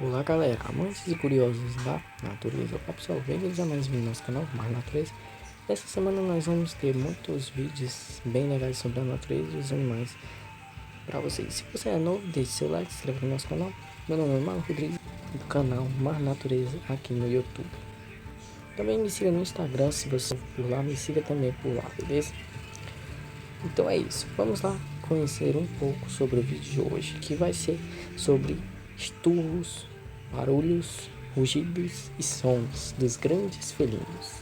Olá galera, amantes e curiosos da natureza. Olá pessoal, bem-vindos a mais um vídeo no nosso canal Mais Natureza. Essa semana nós vamos ter muitos vídeos bem legais sobre a natureza e os animais para vocês. Se você é novo, deixe seu like, se inscreva no nosso canal. Meu nome é Marlon Rodrigues, do canal Mais Natureza aqui no YouTube. Também me siga no Instagram, se você for por lá, me siga também por lá, beleza? Então é isso, vamos lá conhecer um pouco sobre o vídeo de hoje, que vai ser sobre esturros, barulhos, rugidos e sons dos grandes felinos.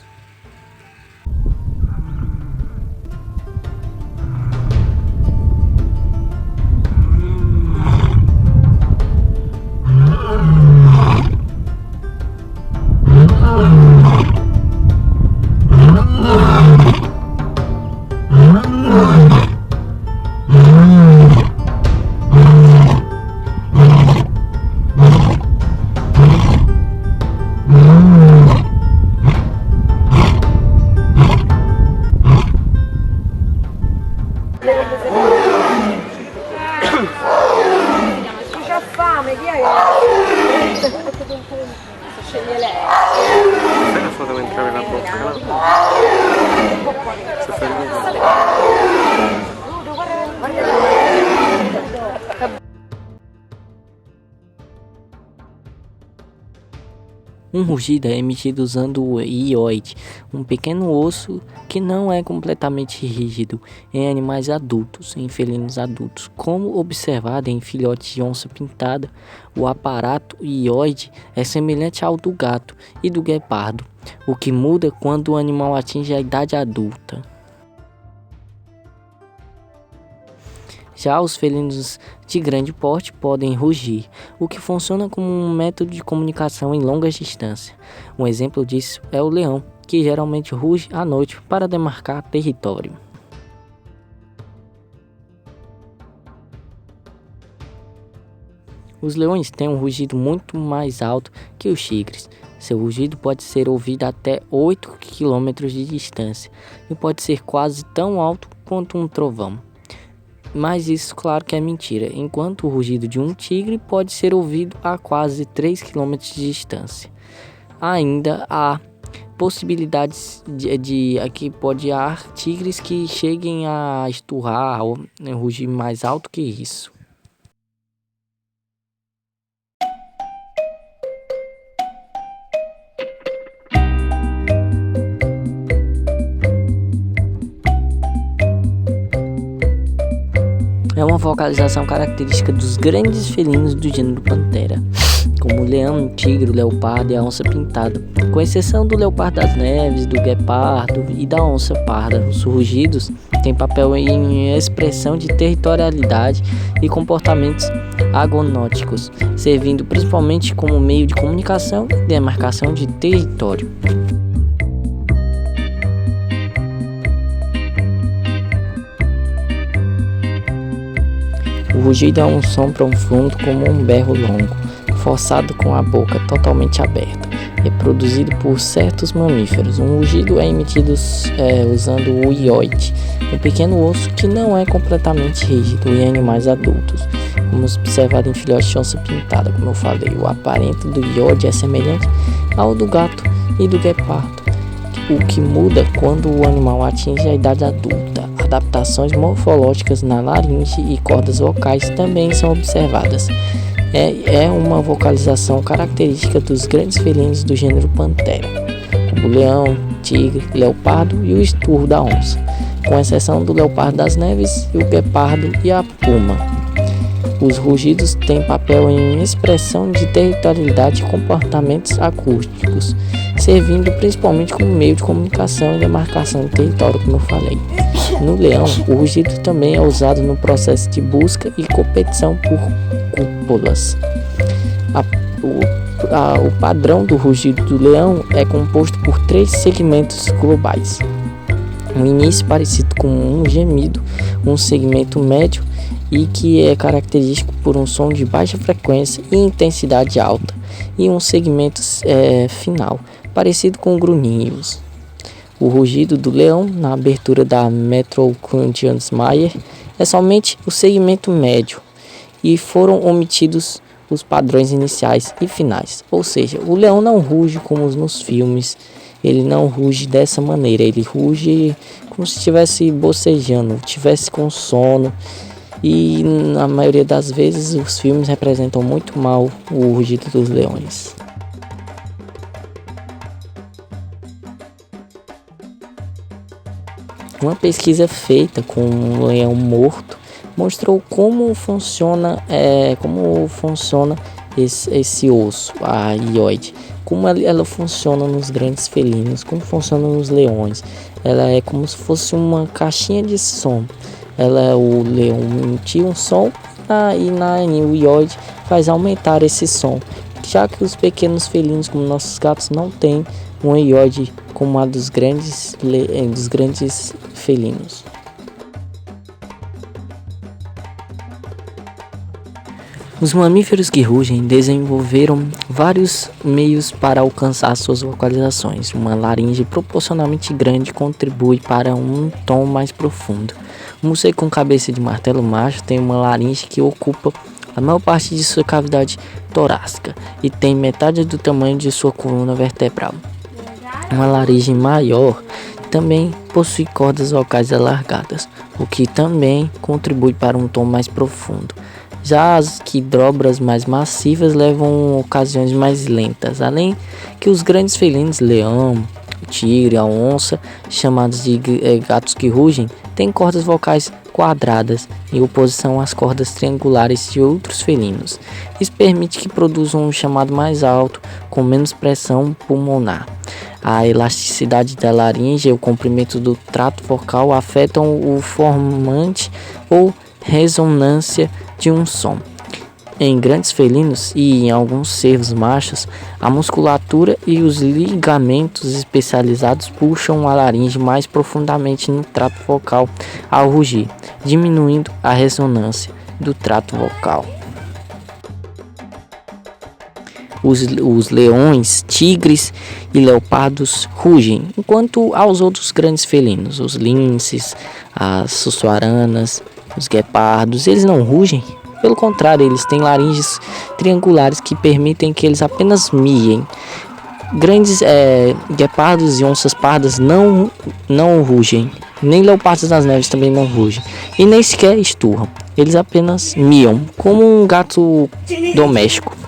C'ha fame, chi è? Sceglie lei. Fai una foto mentre apri la bocca, no? Se fai il video. Um rugido é emitido usando o hioide, um pequeno osso que não é completamente rígido em animais adultos, em felinos adultos. Como observado em filhotes de onça pintada, o aparato hioide é semelhante ao do gato e do guepardo, o que muda quando o animal atinge a idade adulta. Já os felinos de grande porte podem rugir, o que funciona como um método de comunicação em longas distâncias. Um exemplo disso é o leão, que geralmente ruge à noite para demarcar território. Os leões têm um rugido muito mais alto que os tigres. Seu rugido pode ser ouvido até 8 km de distância e pode ser quase tão alto quanto um trovão. Mas isso claro que é mentira, enquanto o rugido de um tigre pode ser ouvido a quase 3 km de distância. Ainda há possibilidades de aqui pode haver tigres que cheguem a esturrar ou rugir mais alto que isso. É uma vocalização característica dos grandes felinos do gênero Panthera, como o leão, o tigre, o leopardo e a onça pintada. Com exceção do leopardo das neves, do guepardo e da onça parda, os rugidos têm papel em expressão de territorialidade e comportamentos agonóticos, servindo principalmente como meio de comunicação e demarcação de território. O rugido é um som profundo como um berro longo, forçado com a boca totalmente aberta. É produzido por certos mamíferos. Um rugido é emitido usando o hioide, um pequeno osso que não é completamente rígido em animais adultos, como observado em filhotes de onça pintada. Como eu falei, o aparelho do hioide é semelhante ao do gato e do guepardo, o que muda quando o animal atinge a idade adulta. Adaptações morfológicas na laringe e cordas vocais também são observadas. É uma vocalização característica dos grandes felinos do gênero Panthera, como o leão, tigre, leopardo e o esturro da onça, com exceção do leopardo das neves, o guepardo e a puma. Os rugidos têm papel em expressão de territorialidade e comportamentos acústicos, servindo principalmente como meio de comunicação e demarcação de território, como eu falei. No leão, o rugido também é usado no processo de busca e competição por cúpulas. O padrão do rugido do leão é composto por 3 segmentos globais. Um início parecido com um gemido, um segmento médio e que é característico por um som de baixa frequência e intensidade alta, e um segmento final, parecido com grunhidos. O rugido do leão, na abertura da Metro-Kundiansmeyer, é somente o segmento médio, e foram omitidos os padrões iniciais e finais. Ou seja, o leão não ruge como nos filmes, ele não ruge dessa maneira, ele ruge como se estivesse bocejando, estivesse com sono. E na maioria das vezes os filmes representam muito mal o rugido dos leões. Uma pesquisa feita com um leão morto mostrou como funciona esse osso, a hioide, como ela funciona nos grandes felinos, como funciona nos leões. Ela é como se fosse uma caixinha de som. O leão emitia um som e o hioide faz aumentar esse som, já que os pequenos felinos, como nossos gatos, não têm uma hioide como a dos grandes felinos. Os mamíferos que rugem desenvolveram vários meios para alcançar suas vocalizações. Uma laringe proporcionalmente grande contribui para um tom mais profundo. O morcego com cabeça de martelo macho tem uma laringe que ocupa a maior parte de sua cavidade torácica e tem metade do tamanho de sua coluna vertebral. Uma laringe maior também possui cordas vocais alargadas, o que também contribui para um tom mais profundo. Já as que dobras mais massivas levam ocasiões mais lentas, além que os grandes felinos, leão, o tigre, a onça, chamados de gatos que rugem, têm cordas vocais quadradas em oposição às cordas triangulares de outros felinos. Isso permite que produzam um chamado mais alto, com menos pressão pulmonar. A elasticidade da laringe e o comprimento do trato vocal afetam o formante ou ressonância de um som. Em grandes felinos e em alguns cervos machos, a musculatura e os ligamentos especializados puxam a laringe mais profundamente no trato vocal ao rugir, diminuindo a ressonância do trato vocal. Os leões, tigres e leopardos rugem, enquanto aos outros grandes felinos, os linces, as suçuaranas, os guepardos, eles não rugem. Pelo contrário, eles têm laringes triangulares que permitem que eles apenas miem. Grandes guepardos e onças pardas não rugem, nem leopardos das neves também não rugem, e nem sequer esturram. Eles apenas miam, como um gato doméstico.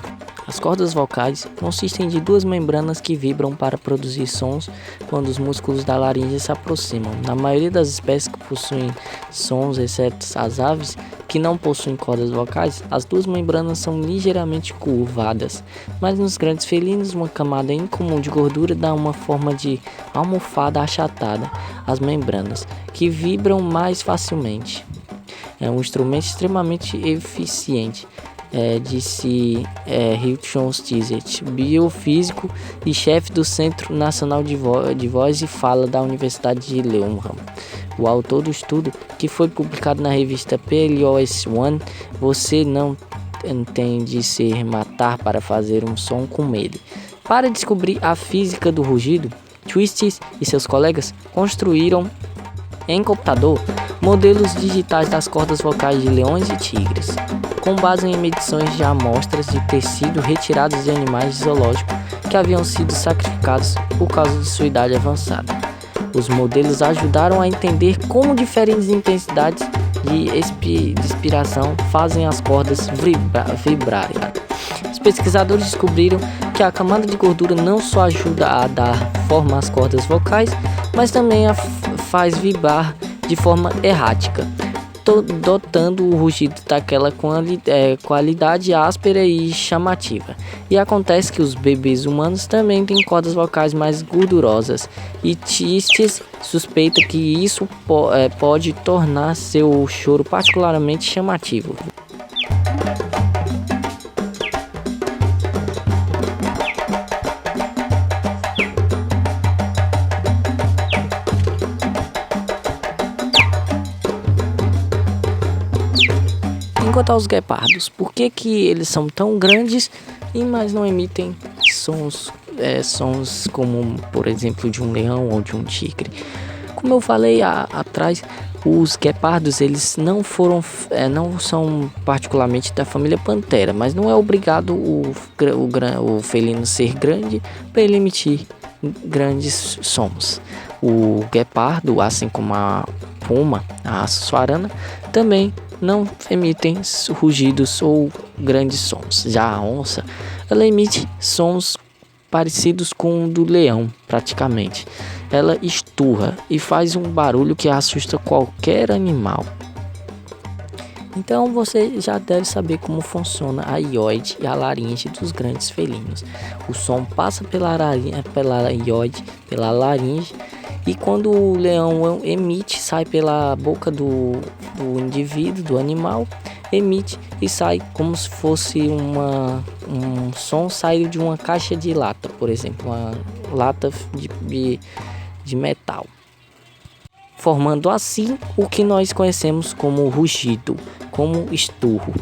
As cordas vocais consistem de duas membranas que vibram para produzir sons quando os músculos da laringe se aproximam. Na maioria das espécies que possuem sons, exceto as aves, que não possuem cordas vocais, as duas membranas são ligeiramente curvadas, mas nos grandes felinos uma camada incomum de gordura dá uma forma de almofada achatada às membranas, que vibram mais facilmente. É um instrumento extremamente eficiente, disse Hilton Stizet, biofísico e chefe do Centro Nacional de Voz e Fala da Universidade de Leuven. O autor do estudo, que foi publicado na revista PLOS One, você não tem de se matar para fazer um som com ele. Para descobrir a física do rugido, Twisted e seus colegas construíram em computador modelos digitais das cordas vocais de leões e tigres, com base em medições de amostras de tecido retiradas de animais de zoológico que haviam sido sacrificados por causa de sua idade avançada. Os modelos ajudaram a entender como diferentes intensidades de inspiração fazem as cordas vibrarem. Os pesquisadores descobriram que a camada de gordura não só ajuda a dar forma às cordas vocais, mas também a faz vibrar de forma errática, dotando o rugido daquela qualidade áspera e chamativa. E acontece que os bebês humanos também têm cordas vocais mais gordurosas, e Tistes suspeita que isso pode tornar seu choro particularmente chamativo. Quanto aos guepardos, por que eles são tão grandes mas não emitem sons como, por exemplo, de um leão ou de um tigre? Como eu falei atrás, Os guepardos, eles não são particularmente da família Pantera, mas não é obrigado o felino ser grande para ele emitir grandes sons. O guepardo, assim como a puma, a açuarana, também não emitem rugidos ou grandes sons. Já a onça, ela emite sons parecidos com o do leão, praticamente. Ela esturra e faz um barulho que assusta qualquer animal. Então você já deve saber como funciona a iode e a laringe dos grandes felinos. O som passa pela iode, pela laringe, e quando o leão emite, sai pela boca do indivíduo, do animal, emite e sai como se fosse um som saído de uma caixa de lata, por exemplo, uma lata de metal, formando assim o que nós conhecemos como rugido, como esturro.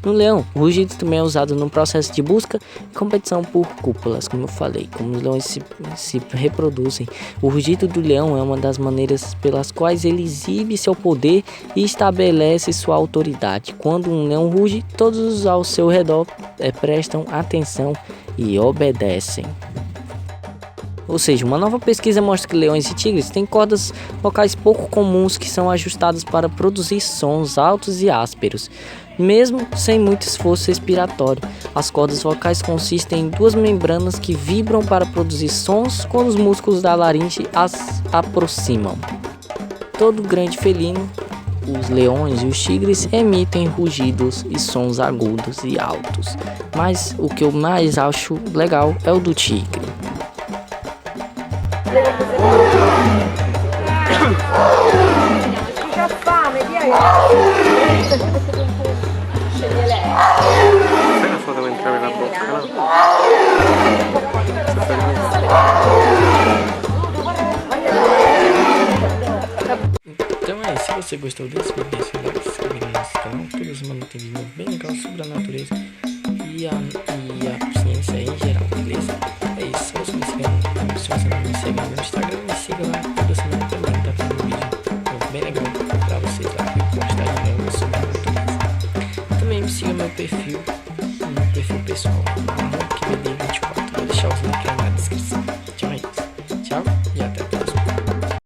No leão, o rugido também é usado no processo de busca e competição por cúpulas, como eu falei. Como os leões se reproduzem, o rugido do leão é uma das maneiras pelas quais ele exibe seu poder e estabelece sua autoridade. Quando um leão ruge, todos ao seu redor prestam atenção e obedecem. Ou seja, uma nova pesquisa mostra que leões e tigres têm cordas vocais pouco comuns que são ajustadas para produzir sons altos e ásperos, mesmo sem muito esforço respiratório. As cordas vocais consistem em duas membranas que vibram para produzir sons quando os músculos da laringe as aproximam. Todo grande felino, os leões e os tigres, emitem rugidos e sons agudos e altos, mas o que eu mais acho legal é o do tigre. C'ha fame, chi è? Sceglie lei. Sai la foto mentre apri la bocca, no? Então é isso, se você gostou desse vídeo, deixa o like, se inscreve no nosso canal. Toda semana tem vídeo bem legal sobre a natureza e a ciência em geral, beleza? É isso, se você me segue no Instagram, me siga lá. Toda semana também tá tendo um vídeo bem legal pra vocês lá, eu postar de novo sobre a natureza. Também me siga no meu perfil pessoal, QBD24, vou deixar os links aí na descrição.